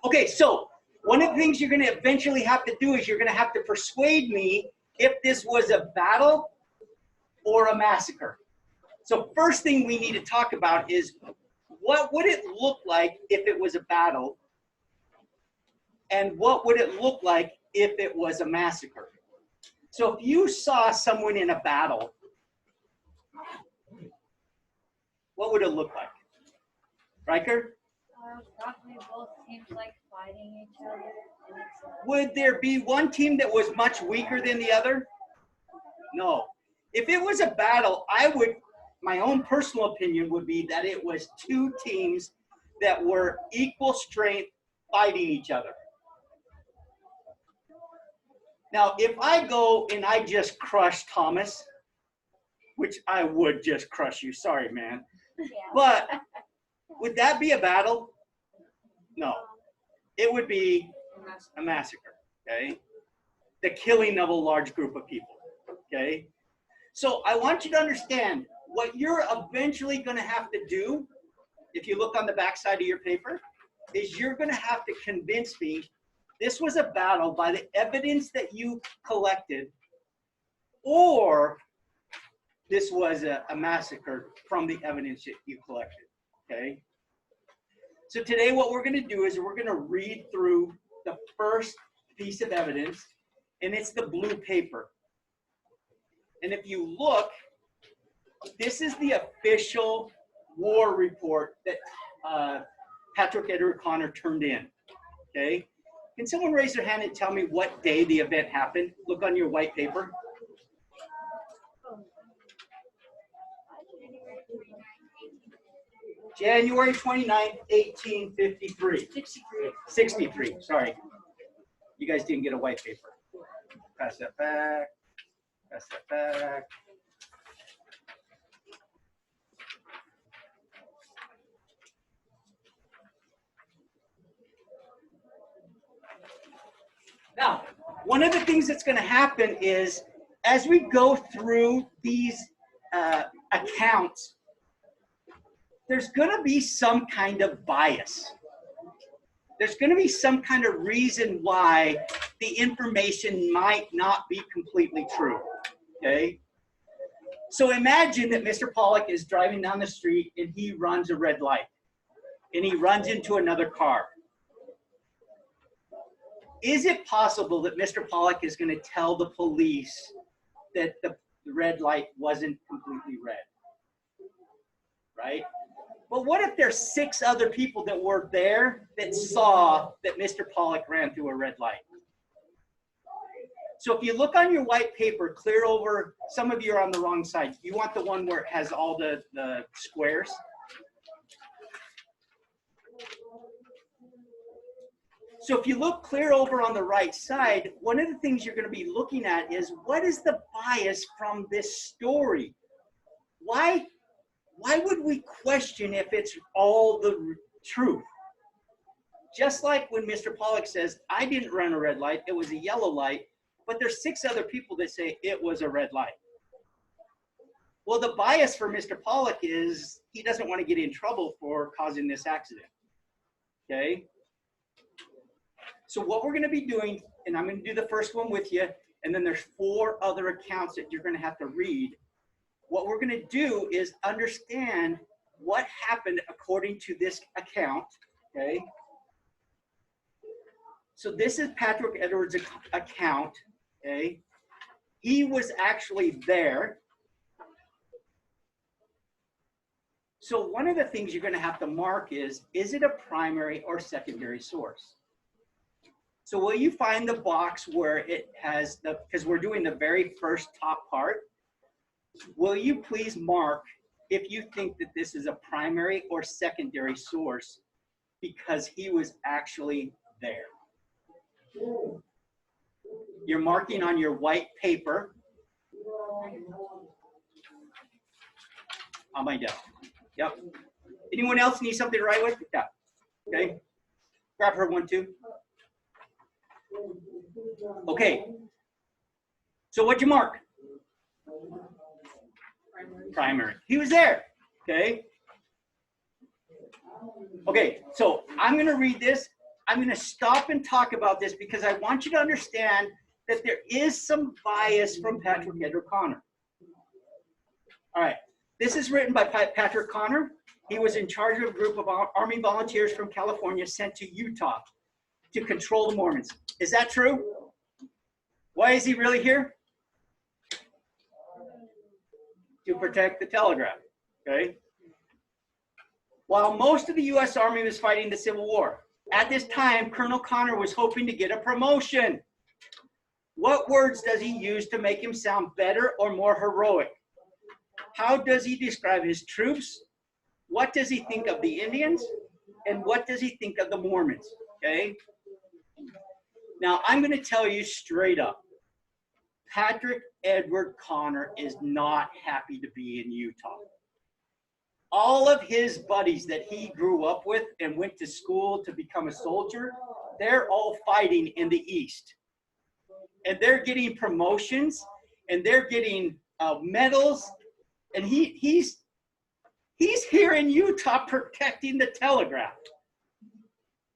Okay, so one of the things you're going to eventually have to do is you're going to have to persuade me if this was a battle or a massacre. So first thing we need to talk about is what would it look like if it was a battle, and what would it look like if it was a massacre? So if you saw someone in a battle, what would it look like? Riker? Probably both teams like fighting each other. Would there be one team that was much weaker than the other? No. If it was a battle, my own personal opinion would be that it was two teams that were equal strength fighting each other. Now, if I go and I just crush Thomas, which I would just crush you, sorry, man. Yeah. But would that be a battle? No. It would be a massacre, okay? The killing of a large group of people, okay? So I want you to understand what you're eventually going to have to do, if you look on the back side of your paper, is you're going to have to convince me this was a battle by the evidence that you collected, or this was a massacre from the evidence that you collected, okay? So today what we're going to do is we're going to read through the first piece of evidence, and it's the blue paper. And if you look, this is the official war report that Patrick Edward Connor turned in, okay? Can someone raise their hand and tell me what day the event happened? Look on your white paper. January 29th, 1853. 63, sorry. You guys didn't get a white paper. Pass that back. Pass that back. Now, one of the things that's going to happen is as we go through these accounts, there's going to be some kind of bias. There's going to be some kind of reason why the information might not be completely true, okay? So imagine that Mr. Pollock is driving down the street and he runs a red light and he runs into another car. Is it possible that Mr. Pollock is going to tell the police that the red light wasn't completely red? Right? But what if there's 6 other people that were there that saw that Mr. Pollock ran through a red light? So if you look on your white paper, clear over, some of you are on the wrong side. You want the one where it has all the squares? So if you look clear over on the right side, one of the things you're going to be looking at is what is the bias from this story? Why would we question if it's all the truth? Just like when Mr. Pollock says, I didn't run a red light, it was a yellow light, but there's 6 other people that say it was a red light. Well, the bias for Mr. Pollock is he doesn't want to get in trouble for causing this accident, okay? So what we're going to be doing, and I'm going to do the first one with you, and then there's 4 other accounts that you're going to have to read. What we're going to do is understand what happened according to this account, okay? So this is Patrick Edwards' account, okay? He was actually there. So one of the things you're going to have to mark is it a primary or secondary source? So will you find the box where it has the, because we're doing the very first top part, will you please mark if you think that this is a primary or secondary source because he was actually there? You're marking on your white paper on my desk. Yep. Anyone else need something to write with? Yeah. Okay. Grab her one too. Okay. So what'd you mark? Primary. He was there. Okay. Okay, so I'm going to read this. I'm going to stop and talk about this because I want you to understand that there is some bias from Patrick Edward Connor. All right, this is written by Patrick Connor. He was in charge of a group of Army volunteers from California sent to Utah to control the Mormons. Is that true? Why is he really here? To protect the telegraph, okay? While most of the U.S. Army was fighting the Civil War, at this time, Colonel Connor was hoping to get a promotion. What words does he use to make him sound better or more heroic? How does he describe his troops? What does he think of the Indians? And what does he think of the Mormons? Okay? Now, I'm going to tell you straight up, Patrick Edward Connor is not happy to be in Utah. All of his buddies that he grew up with and went to school to become a soldier, they're all fighting in the East. And they're getting promotions, and they're getting medals, and he's here in Utah protecting the telegraph.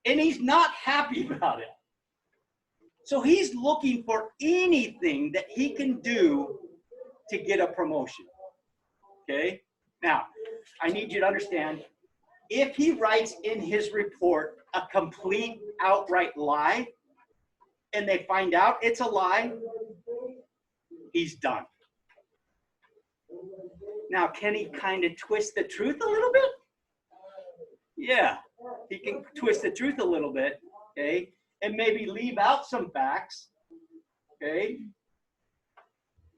And he's not happy about it. So he's looking for anything that he can do to get a promotion. Okay? Now, I need you to understand, if he writes in his report a complete outright lie, and they find out it's a lie, he's done. Now, can he kind of twist the truth a little bit? Yeah, he can twist the truth a little bit, okay? And maybe leave out some facts, okay?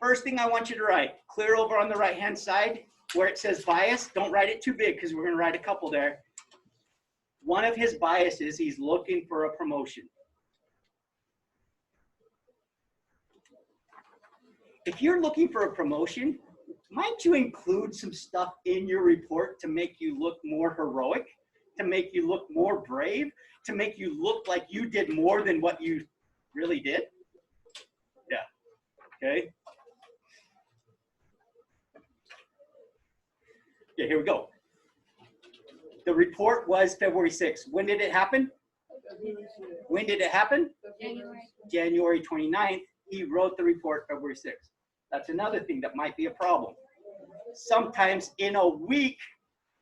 First thing I want you to write, clear over on the right-hand side where it says bias. Don't write it too big because we're going to write a couple there. One of his biases, he's looking for a promotion. If you're looking for a promotion, might you include some stuff in your report to make you look more heroic, to make you look more brave, to make you look like you did more than what you really did? Yeah, okay. Okay, here we go. The report was February 6th. When did it happen? When did it happen? January 29th. He wrote the report February 6th. That's another thing that might be a problem. Sometimes in a week,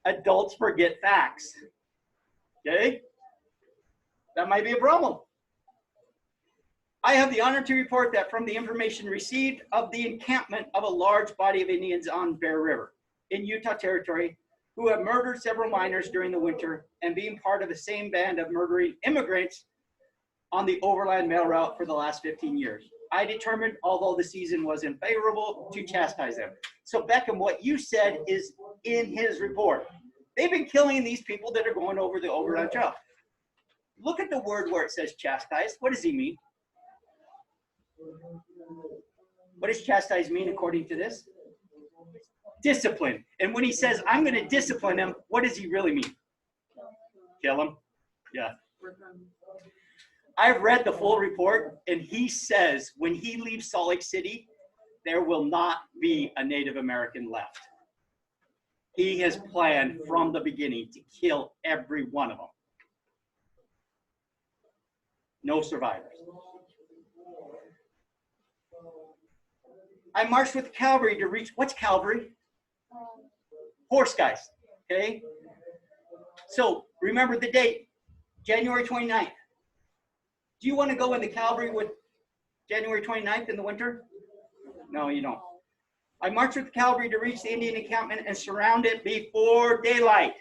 adults forget facts. Okay? That might be a problem. I have the honor to report that from the information received of the encampment of a large body of Indians on Bear River in Utah Territory who have murdered several miners during the winter and being part of the same band of murdering immigrants on the overland mail route for the last 15 years. I determined, although the season was unfavorable, to chastise them. So Beckham, what you said is in his report. They've been killing these people that are going over the overland trail. Look at the word where it says chastise. What does he mean? What does chastise mean according to this? Discipline. And when he says, I'm going to discipline him, what does he really mean? Kill him? Yeah. I've read the full report, and he says when he leaves Salt Lake City, there will not be a Native American left. He has planned from the beginning to kill every one of them. No survivors. I marched with cavalry to reach, what's cavalry? Horse guys, okay? So remember the date, January 29th. Do you want to go in the cavalry with January 29th in the winter? No, you don't. I marched with the cavalry to reach the Indian encampment and surround it before daylight.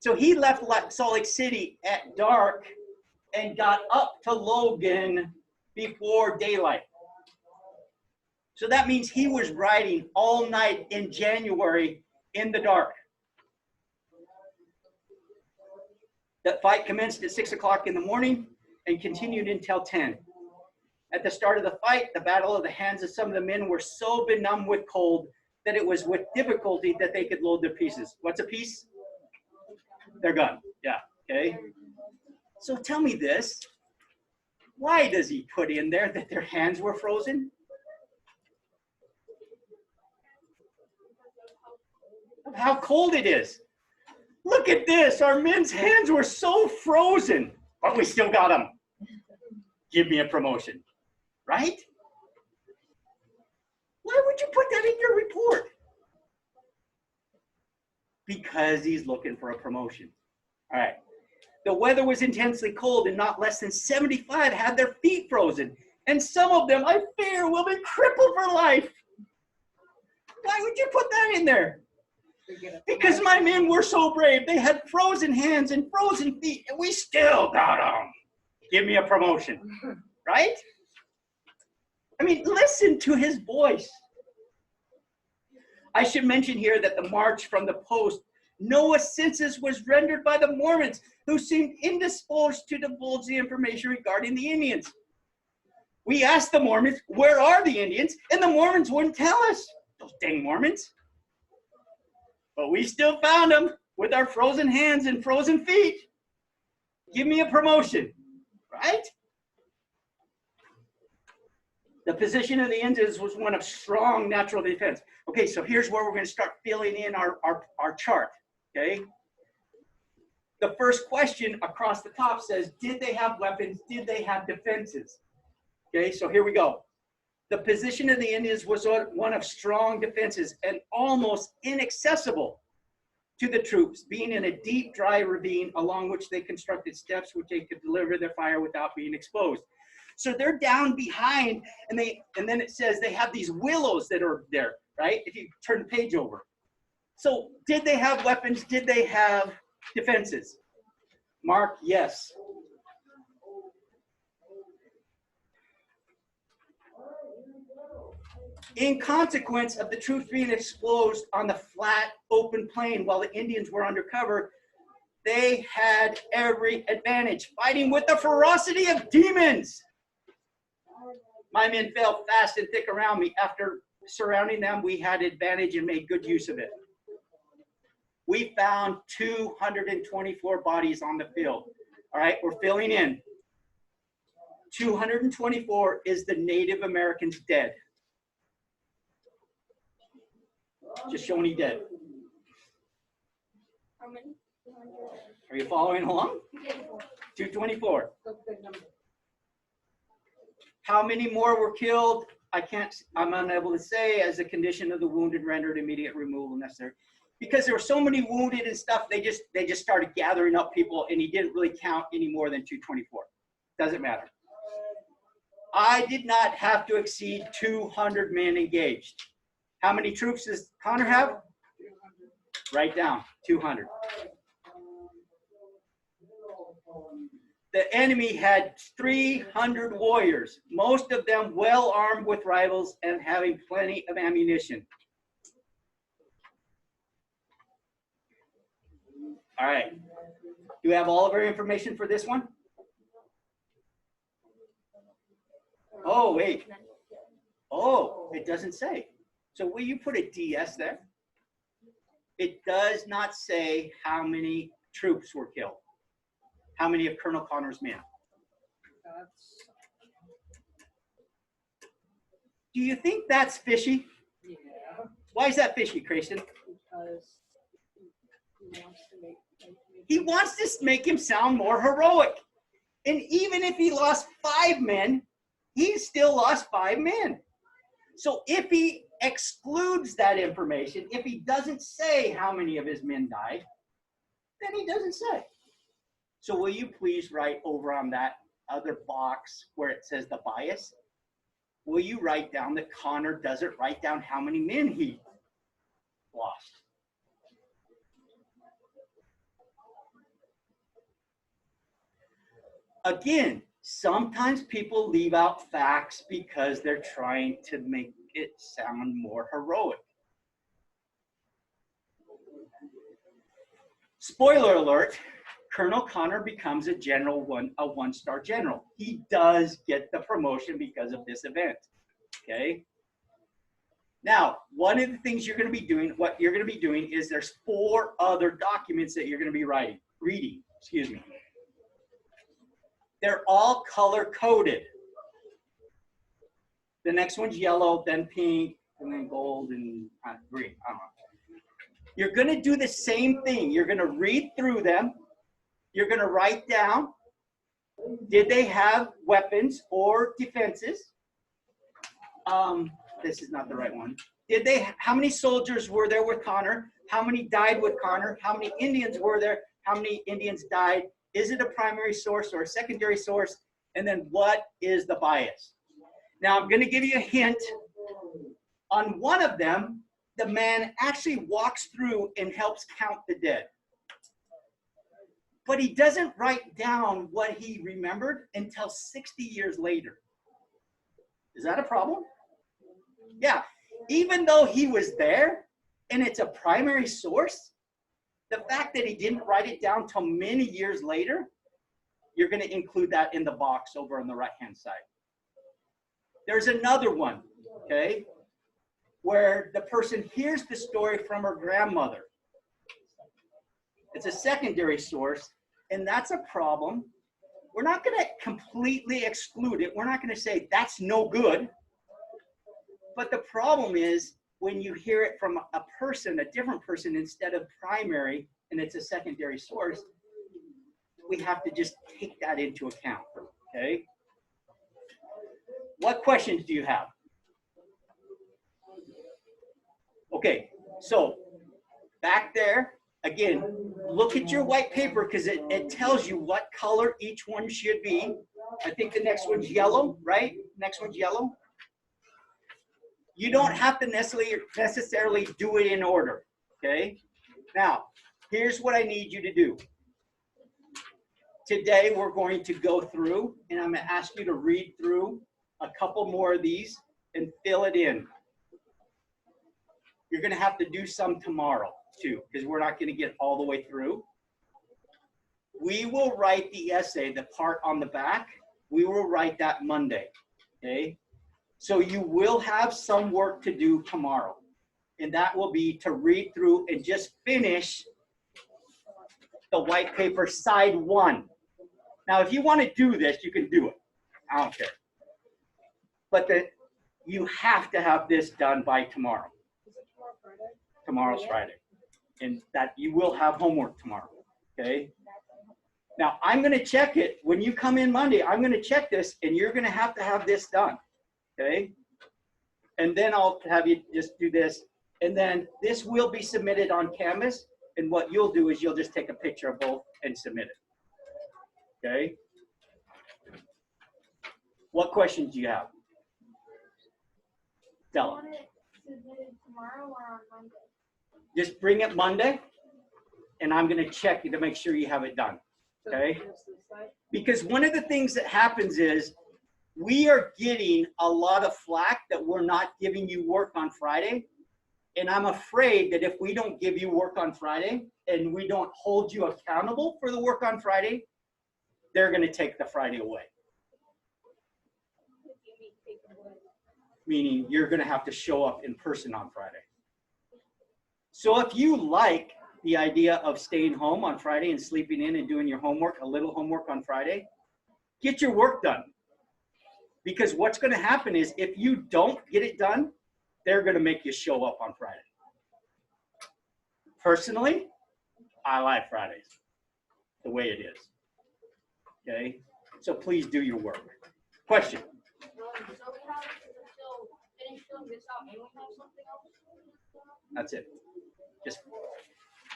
So he left Salt Lake City at dark and got up to Logan before daylight. So that means he was riding all night in January in the dark. That fight commenced at 6 o'clock in the morning and continued until 10. At the start of the fight, the battle of the hands of some of the men were so benumbed with cold that it was with difficulty that they could load their pieces. What's a piece? Their gun. Yeah, okay. So tell me this. Why does he put in there that their hands were frozen? Of how cold it is. Look at this. Our men's hands were so frozen, but we still got them. Give me a promotion, right? Why would you put that in your report? Because he's looking for a promotion. All right. The weather was intensely cold and not less than 75 had their feet frozen. And some of them, I fear, will be crippled for life. Why would you put that in there? Because my men were so brave. They had frozen hands and frozen feet, and we still got them. Give me a promotion, right? I mean, listen to his voice. I should mention here that the march from the post, no assistance was rendered by the Mormons, who seemed indisposed to divulge the information regarding the Indians. We asked the Mormons, where are the Indians? And the Mormons wouldn't tell us. Those dang Mormons. But we still found them with our frozen hands and frozen feet. Give me a promotion, right? The position of the Indians was one of strong natural defense. Okay, so here's where we're going to start filling in our chart, okay? The first question across the top says, did they have weapons? Did they have defenses? Okay, so here we go. The position of the Indians was one of strong defenses and almost inaccessible to the troops, being in a deep, dry ravine along which they constructed steps which they could deliver their fire without being exposed. So they're down behind, and then it says they have these willows that are there, right? If you turn the page over. So did they have weapons? Did they have defenses? Mark, yes. In consequence of the troops being exposed on the flat, open plain while the Indians were undercover, they had every advantage, fighting with the ferocity of demons. My men fell fast and thick around me. After surrounding them, we had advantage and made good use of it. We found 224 bodies on the field. All right, we're filling in. 224 is the Native Americans dead. Just showing he dead. How many? Are you following along? 224. How many more were killed? I'm unable to say, as a condition of the wounded rendered immediate removal necessary. Because there were so many wounded and stuff, they just started gathering up people, and he didn't really count any more than 224. Doesn't matter. I did not have to exceed 200 men engaged. How many troops does Connor have? 200. Write down, 200. The enemy had 300 warriors, most of them well armed with rifles and having plenty of ammunition. All right. Do we have all of our information for this one? Oh, wait. Oh, it doesn't say. So will you put a DS there? It does not say how many troops were killed. How many of Colonel Connor's men? Do you think that's fishy? Yeah. Why is that fishy, Christian? Because he wants to make him sound more heroic. And even if he lost 5 men, he still lost 5 men. So if he excludes that information, if he doesn't say how many of his men died, then he doesn't say. So will you please write over on that other box where it says the bias? Will you write down that Connor doesn't write down how many men he lost? Again, sometimes people leave out facts because they're trying to make it sound more heroic. Spoiler alert, Colonel Connor becomes a one-star general. He does get the promotion because of this event, okay? Now, one of the things you're going to be doing, is there's 4 other documents that you're going to be reading. They're all color-coded. The next one's yellow, then pink, and then gold, and green. I don't know. You're going to do the same thing. You're going to read through them. You're going to write down, did they have weapons or defenses? This is not the right one. How many soldiers were there with Connor? How many died with Connor? How many Indians were there? How many Indians died? Is it a primary source or a secondary source? And then what is the bias? Now I'm going to give you a hint. On one of them, the man actually walks through and helps count the dead. But he doesn't write down what he remembered until 60 years later. Is that a problem? Yeah. Even though he was there and it's a primary source, the fact that he didn't write it down till many years later, you're going to include that in the box over on the right-hand side. There's another one, okay, where the person hears the story from her grandmother. It's a secondary source, and that's a problem. We're not going to completely exclude it. We're not going to say that's no good. But the problem is when you hear it from a person, a different person, instead of primary, and it's a secondary source, we have to just take that into account, okay? What questions do you have? Okay, so back there, again, look at your white paper because it tells you what color each one should be. I think the next one's yellow, right? Next one's yellow. You don't have to necessarily do it in order, okay? Now, here's what I need you to do. Today, we're going to go through, and I'm going to ask you to read through a couple more of these and fill it in. You're going to have to do some tomorrow, too, because we're not going to get all the way through. We will write the essay, the part on the back, we will write that Monday, okay? So you will have some work to do tomorrow, and that will be to read through and just finish the white paper side 1. Now, if you want to do this, you can do it. I don't care. But you have to have this done by tomorrow. Is it tomorrow Friday? Tomorrow's Friday. And that you will have homework tomorrow, okay? Now, I'm going to check it. When you come in Monday, I'm going to check this, and you're going to have this done, okay? And then I'll have you just do this. And then this will be submitted on Canvas, and what you'll do is you'll just take a picture of both and submit it, okay? What questions do you have? Tell them. Want it submitted tomorrow or on Monday? Just bring it Monday, and I'm going to check you to make sure you have it done, okay? Because one of the things that happens is we are getting a lot of flack that we're not giving you work on Friday. And I'm afraid that if we don't give you work on Friday and we don't hold you accountable for the work on Friday, they're going to take the Friday away. Meaning you're going to have to show up in person on Friday. So if you like the idea of staying home on Friday and sleeping in and doing your homework, a little homework on Friday, get your work done. Because what's going to happen is if you don't get it done, they're going to make you show up on Friday. Personally, I like Fridays the way it is. Okay? So please do your work. Question? So we have until finish filling this out, and we have something else? That's it. Just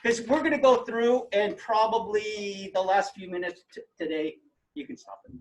because we're going to go through and probably the last few minutes today, you can stop it.